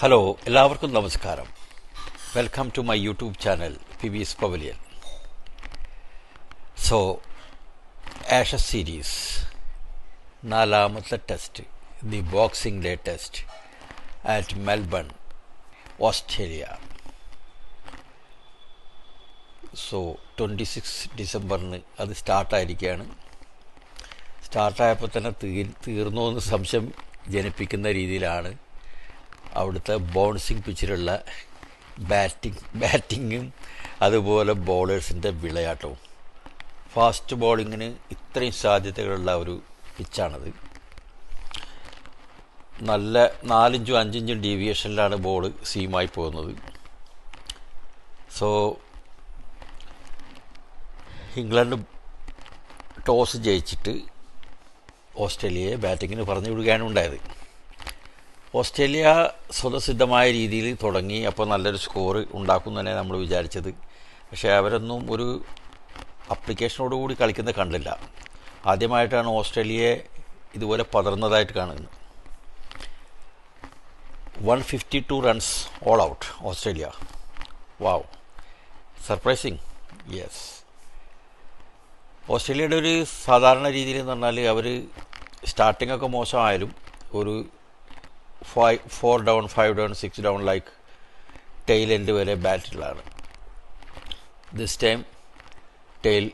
Hello, എല്ലാവർക്കും നമസ്കാരം. Welcome to my YouTube channel PB's Pavilion. So Ashes series നാലാമത്തെ test, the boxing day test at Melbourne, Australia. So 26 ഡിസംബറിന് അത് സ്റ്റാർട്ടായിരിക്കുകയാണ്. സ്റ്റാർട്ടായപ്പോൾ തന്നെ തീർന്നു എന്ന് സംശയം ജനിപ്പിക്കുന്ന രീതിയിലാണ് അവിടുത്തെ ബൗൺസിങ് പിച്ചിലുള്ള ബാറ്റിങ്ങും അതുപോലെ ബോളേഴ്സിൻ്റെ വിളയാട്ടവും. ഫാസ്റ്റ് ബോളിങ്ങിന് ഇത്രയും സാധ്യതകളുള്ള ഒരു പിച്ചാണത്. നല്ല 4-5 ഇഞ്ചും ഡീവിയേഷനിലാണ് ബോൾ സീമായി പോകുന്നത്. സോ ഇംഗ്ലണ്ട് ടോസ് ജയിച്ചിട്ട് ഓസ്ട്രേലിയയെ ബാറ്റിങ്ങിന് പറഞ്ഞു വിടുകയാണ് ഉണ്ടായത്. ഓസ്ട്രേലിയ സ്വതസിദ്ധമായ രീതിയിൽ തുടങ്ങി. അപ്പോൾ നല്ലൊരു സ്കോർ ഉണ്ടാക്കും തന്നെ നമ്മൾ വിചാരിച്ചത്. പക്ഷേ അവരൊന്നും ഒരു അപ്ലിക്കേഷനോടുകൂടി കളിക്കുന്നത് കണ്ടില്ല. ആദ്യമായിട്ടാണ് ഓസ്ട്രേലിയയെ ഇതുപോലെ പതർന്നതായിട്ട് കാണുന്നത്. 152 റൺസ് ഓൾ ഔട്ട് ഓസ്ട്രേലിയ. വാവ്, സർപ്രൈസിങ്. യെസ്, ഓസ്ട്രേലിയയുടെ ഒരു സാധാരണ രീതിയിൽ എന്ന് പറഞ്ഞാൽ അവർ സ്റ്റാർട്ടിങ്ങൊക്കെ മോശമായാലും ഒരു 4 down 5 down 6 down like tail end വരെ ബാറ്റിലാണ്. This time tail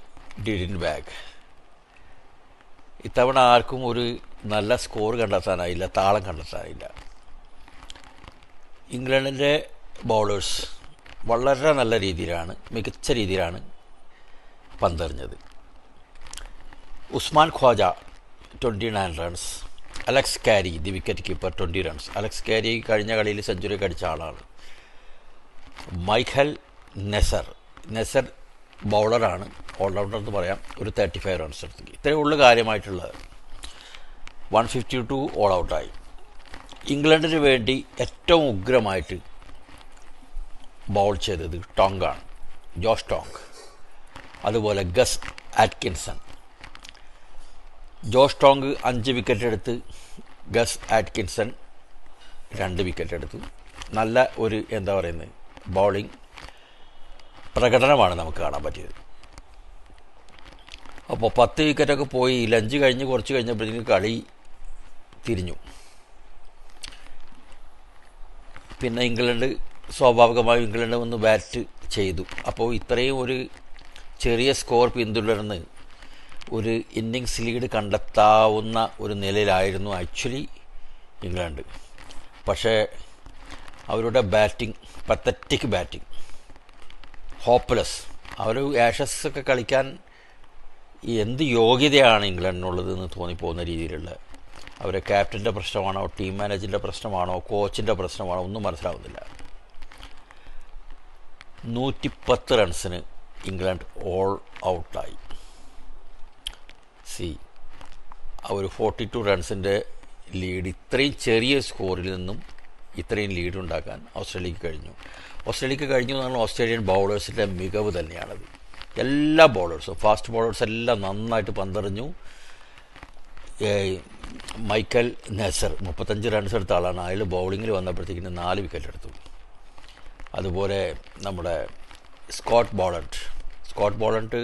didn't wag. ഇത്തവണ ആർക്കും ഒരു നല്ല സ്കോർ കണ്ടെത്താനായില്ല, താളം കണ്ടെത്താനായില്ല. ഇംഗ്ലണ്ടിൻ്റെ ബൗളേഴ്സ് വളരെ നല്ല രീതിയിലാണ്, മികച്ച രീതിയിലാണ് പന്തെറിഞ്ഞത്. Usman Khawaja 29 runs, Alex Carey the wicket keeper 20 runs. Alex Carey കഴിഞ്ഞ കളിയിൽ സെഞ്ചുറി അടിച്ച ആളാണ്. മൈഖൽ നെസർ ബൗളറാണ്, ഓൾറൗണ്ടർ എന്ന് പറയാം. ഒരു 35 റൺസ് എടുത്തു. ഇത്രയേ ഉള്ളൂ കാര്യമായിട്ടുള്ളത്. 152 ഓൾ ഔട്ടായി. ഇംഗ്ലണ്ടിന് വേണ്ടി ഏറ്റവും ഉഗ്രമായിട്ട് ബൗൾ ചെയ്തത് ടോങ്കാണ്, ജോഷ് ടോങ്. അതുപോലെ guess Atkinson. Josh Tong 5 wicket എടുത്ത്, ഗസ് ആറ്റ്കിൻസൺ 2 വിക്കറ്റ് എടുത്തു. നല്ല ഒരു ബൗളിംഗ് പ്രകടനമാണ് നമുക്ക് കാണാൻ പറ്റിയത്. അപ്പോൾ 10 വിക്കറ്റൊക്കെ പോയി. ലഞ്ച് കഴിഞ്ഞ് കുറച്ച് കഴിഞ്ഞപ്പോഴത്തേക്ക് കളി തിരിഞ്ഞു. പിന്നെ ഇംഗ്ലണ്ട് സ്വാഭാവികമായും ഇംഗ്ലണ്ട് ഒന്ന് ബാറ്റ് ചെയ്തു. അപ്പോൾ ഇത്രയും ഒരു ചെറിയ സ്കോർ പിന്തുടർന്ന് ഒരു ഇന്നിങ്സ് ലീഡ് കണ്ടെത്താവുന്ന ഒരു നിലയിലായിരുന്നു ആക്ച്വലി ഇംഗ്ലണ്ട്. പക്ഷേ അവരുടെ ബാറ്റിംഗ്, പത്തറ്റിക് ബാറ്റിംഗ്, ഹോപ്പ്ലെസ്. അവർ ആഷസ് ഒക്കെ കളിക്കാൻ എന്ത് യോഗ്യതയാണ് ഇംഗ്ലണ്ടിനുള്ളതെന്ന് തോന്നിപ്പോകുന്ന രീതിയിലുള്ള, അവരെ ക്യാപ്റ്റൻ്റെ പ്രശ്നമാണോ, ടീം മാനേജറിൻ്റെ പ്രശ്നമാണോ, കോച്ചിൻ്റെ പ്രശ്നമാണോ, ഒന്നും മനസ്സിലാവുന്നില്ല. 110 റൺസിന് ഇംഗ്ലണ്ട് ഓൾ ഔട്ടായി. ഒരു 42 റൺസിൻ്റെ ലീഡ്, ഇത്രയും ചെറിയ സ്കോറിൽ നിന്നും ഇത്രയും ലീഡ് ഉണ്ടാക്കാൻ ഓസ്ട്രേലിയക്ക് കഴിഞ്ഞു എന്ന് പറഞ്ഞാൽ ഓസ്ട്രേലിയൻ ബൗളേഴ്സിൻ്റെ മികവ് തന്നെയാണത്. എല്ലാ ബൗളേഴ്സും, ഫാസ്റ്റ് ബൗളേഴ്സ് എല്ലാം നന്നായിട്ട് പന്തെറിഞ്ഞു. മൈക്കൽ നെസർ 35 റൺസ് എടുത്ത ആളാണ്. അയാൾ ബൗളിങ്ങിൽ വന്നപ്പോഴത്തേക്കിന് 4 വിക്കറ്റ് എടുത്തു. അതുപോലെ നമ്മുടെ സ്കോട്ട് ബോളണ്ട്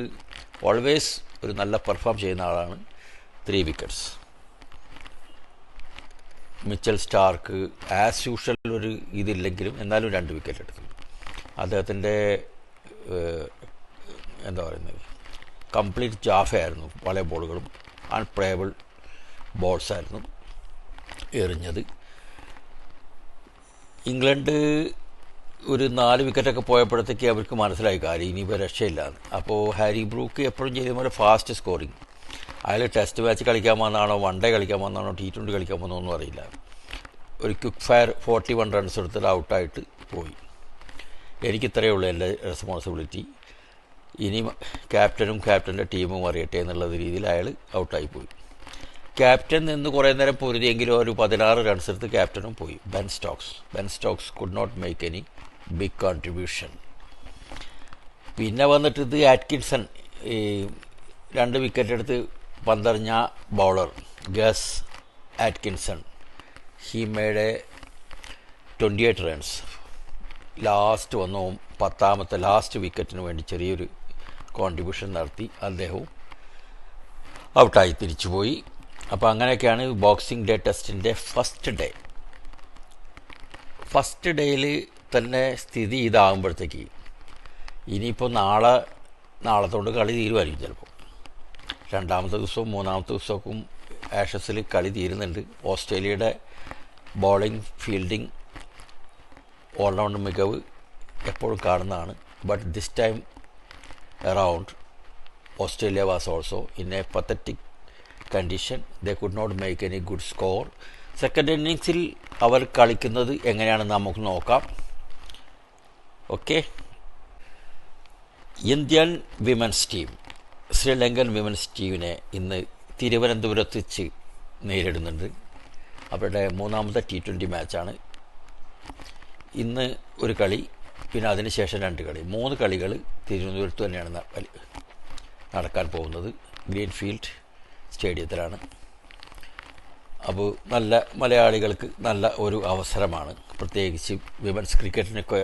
ഓൾവേസ് ഒരു നല്ല പെർഫോം ചെയ്യുന്ന ആളാണ്. 3 wickets. Mitchell Starc as usual ഒരു ഇതില്ലെങ്കിലും എന്നാലും 2 വിക്കറ്റ് എടുത്തു. അദ്ദേഹത്തിൻ്റെ കംപ്ലീറ്റ് ജാഫയായിരുന്നു. പല ബോളുകളും അൺപ്ലേയബിൾ ബോൾസായിരുന്നു എറിഞ്ഞത്. ഇംഗ്ലണ്ട് ഒരു 4 വിക്കറ്റൊക്കെ പോയപ്പോഴത്തേക്ക് അവർക്ക് മനസ്സിലായി കാര്യം ഇനിയിപ്പോൾ രക്ഷയില്ലാന്ന്. അപ്പോൾ ഹാരി ബ്രൂക്ക് എപ്പോഴും ചെയ്ത പോലെ ഫാസ്റ്റ് സ്കോറിങ്. അയാൾ ടെസ്റ്റ് മാച്ച് കളിക്കാൻ വന്നാണോ, വൺ ഡേ കളിക്കാൻ വന്നാണോ, T20 കളിക്കാൻ വന്നോന്നും അറിയില്ല. ഒരു ക്വിക്ക് ഫയർ 41 റൺസ് എടുത്തിട്ട് ഔട്ടായിട്ട് പോയി. എനിക്കിത്രയേ ഉള്ളൂ എൻ്റെ റെസ്പോൺസിബിലിറ്റി. ഇനി ക്യാപ്റ്റൻ്റെ ടീമും അറിയട്ടെ എന്നുള്ള രീതിയിൽ അയാൾ ഔട്ടായി പോയി. ക്യാപ്റ്റൻ നിന്ന് കുറേ നേരം പൊരുതിയെങ്കിലും ഒരു 16 റൺസ് എടുത്ത് ക്യാപ്റ്റനും പോയി. Ben Stokes could not make any big contribution. പിന്നെ വന്നിട്ട് ഇത് ആറ്റ്കിൻസൺ 2 വിക്കറ്റ് എടുത്ത് പന്തെറിഞ്ഞ bowler Gus Atkinson. He made a 28 runs. Last വന്നു 10ാമത്തെ ലാസ്റ്റ് വിക്കറ്റിന് വേണ്ടി ചെറിയൊരു കോൺട്രിബ്യൂഷൻ നടത്തി അദ്ദേഹവും ഔട്ടായി തിരിച്ചുപോയി. അപ്പോൾ അങ്ങനെയൊക്കെയാണ് ബോക്സിംഗ് ഡേ ടെസ്റ്റിൻ്റെ ഫസ്റ്റ് ഡേയിൽ തന്നെ സ്ഥിതി ഇതാകുമ്പോഴത്തേക്ക് ഇനിയിപ്പോൾ നാളത്തോണ്ട് കളി തീരുമായിരിക്കും. ചിലപ്പോൾ 2ാമത്തെ ദിവസവും 3ാമത്തെ ദിവസമൊക്കെ ആഷസിൽ കളി തീരുന്നുണ്ട്. ഓസ്ട്രേലിയയുടെ ബോളിംഗ്, ഫീൽഡിംഗ്, ഓൾറൗണ്ട് മികവ് എപ്പോഴും കാണുന്നതാണ്. But this time around Australia was also in a pathetic condition. They could not make any good score. Second ഇന്നിങ്സിൽ അവർ കളിക്കുന്നത് എങ്ങനെയാണെന്ന് നമുക്ക് നോക്കാം. Okay, Indian women's team Sri Lankan women's ടീമിനെ ഇന്ന് തിരുവനന്തപുരത്ത് വെച്ച് നേരിടുന്നുണ്ട്. അവരുടെ 3ാമത്തെ T20 മാച്ചാണ്. ഇന്ന് ഒരു കളി, പിന്നെ അതിനുശേഷം 2 കളി, 3 കളികൾ തിരുവനന്തപുരത്ത് തന്നെയാണ് നടക്കാൻ പോകുന്നത്. ഗ്രീൻഫീൽഡ് സ്റ്റേഡിയത്തിലാണ്. അപ്പോൾ നല്ല മലയാളികൾക്ക് നല്ല ഒരു അവസരമാണ്. പ്രത്യേകിച്ച് വിമൻസ് ക്രിക്കറ്റിനൊക്കെ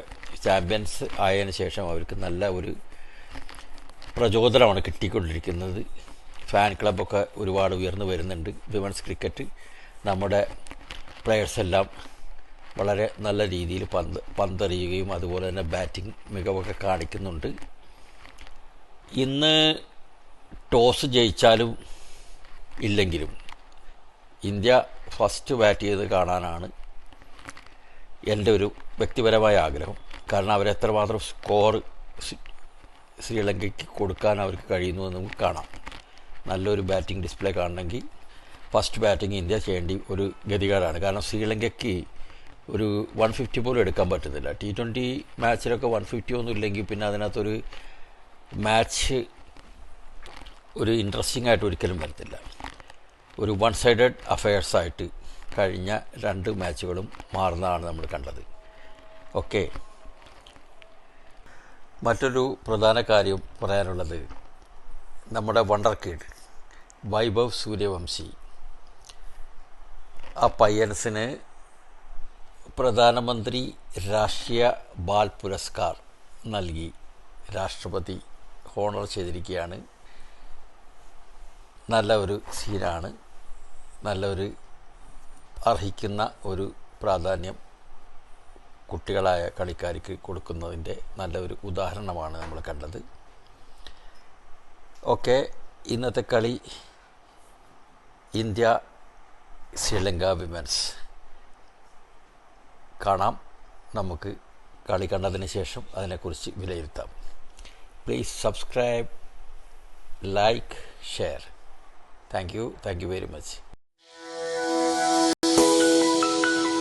ചാമ്പ്യൻസ് ആയതിനു ശേഷം അവർക്ക് നല്ല ഒരു പ്രചോദനമാണ് കിട്ടിക്കൊണ്ടിരിക്കുന്നത്. ഫാൻ ക്ലബ്ബൊക്കെ ഒരുപാട് ഉയർന്നു വരുന്നുണ്ട്. വിമൻസ് ക്രിക്കറ്റ് നമ്മുടെ പ്ലെയേഴ്സെല്ലാം വളരെ നല്ല രീതിയിൽ പന്തെറിയുകയും അതുപോലെ തന്നെ ബാറ്റിംഗ് മികവൊക്കെ കാണിക്കുന്നുണ്ട്. ഇന്ന് ടോസ് ജയിച്ചാലും ഇല്ലെങ്കിലും ഇന്ത്യ ഫസ്റ്റ് ബാറ്റ് ചെയ്ത് കാണാനാണ് എൻ്റെ ഒരു വ്യക്തിപരമായ ആഗ്രഹം. കാരണം അവരെത്രമാത്രം സ്കോർ ശ്രീലങ്കയ്ക്ക് കൊടുക്കാൻ അവർക്ക് കഴിയുന്നു എന്ന് നമുക്ക് കാണാം. നല്ലൊരു ബാറ്റിംഗ് ഡിസ്പ്ലേ കാണണമെങ്കിൽ ഫസ്റ്റ് ബാറ്റിംഗ് ഇന്ത്യ ചെയ്യേണ്ടി ഒരു ഗതികേടാണ്. കാരണം ശ്രീലങ്കയ്ക്ക് ഒരു 150 പോലും എടുക്കാൻ പറ്റുന്നില്ല. T20 മാച്ചിലൊക്കെ 150 ഒന്നും ഇല്ലെങ്കിൽ പിന്നെ അതിനകത്തൊരു മാച്ച് ഒരു ഇൻട്രസ്റ്റിംഗ് ആയിട്ട് ഒരിക്കലും വരത്തില്ല. ഒരു വൺ സൈഡഡ് അഫയേഴ്സായിട്ട് കഴിഞ്ഞ 2 മാച്ചുകളും മാറുന്നതാണ് നമ്മൾ കണ്ടത്. ഓക്കെ, മറ്റൊരു പ്രധാന കാര്യം പറയാനുള്ളത് നമ്മുടെ വണ്ടർ കിഡ് വൈഭവ് സൂര്യവംശി. ആ പയ്യൻസിന് പ്രധാനമന്ത്രി രാഷ്ട്രീയ ബാൽ പുരസ്കാർ നൽകി രാഷ്ട്രപതി ഹോണർ ചെയ്തിരിക്കുകയാണ്. നല്ല ഒരു സീനാണ്. നല്ലൊരു അർഹിക്കുന്ന ഒരു പ്രാധാന്യം കുട്ടികളായ കളിക്കാർക്ക് കൊടുക്കുന്നതിൻ്റെ നല്ലൊരു ഉദാഹരണമാണ് നമ്മൾ കണ്ടത്. ഓക്കെ, ഇന്നത്തെ കളി ഇന്ത്യ ശ്രീലങ്ക വിമൻസ് കാണാം. നമുക്ക് കളി കണ്ടതിന് ശേഷം അതിനെക്കുറിച്ച് വിലയിരുത്താം. Please subscribe, like, share. Thank you very much.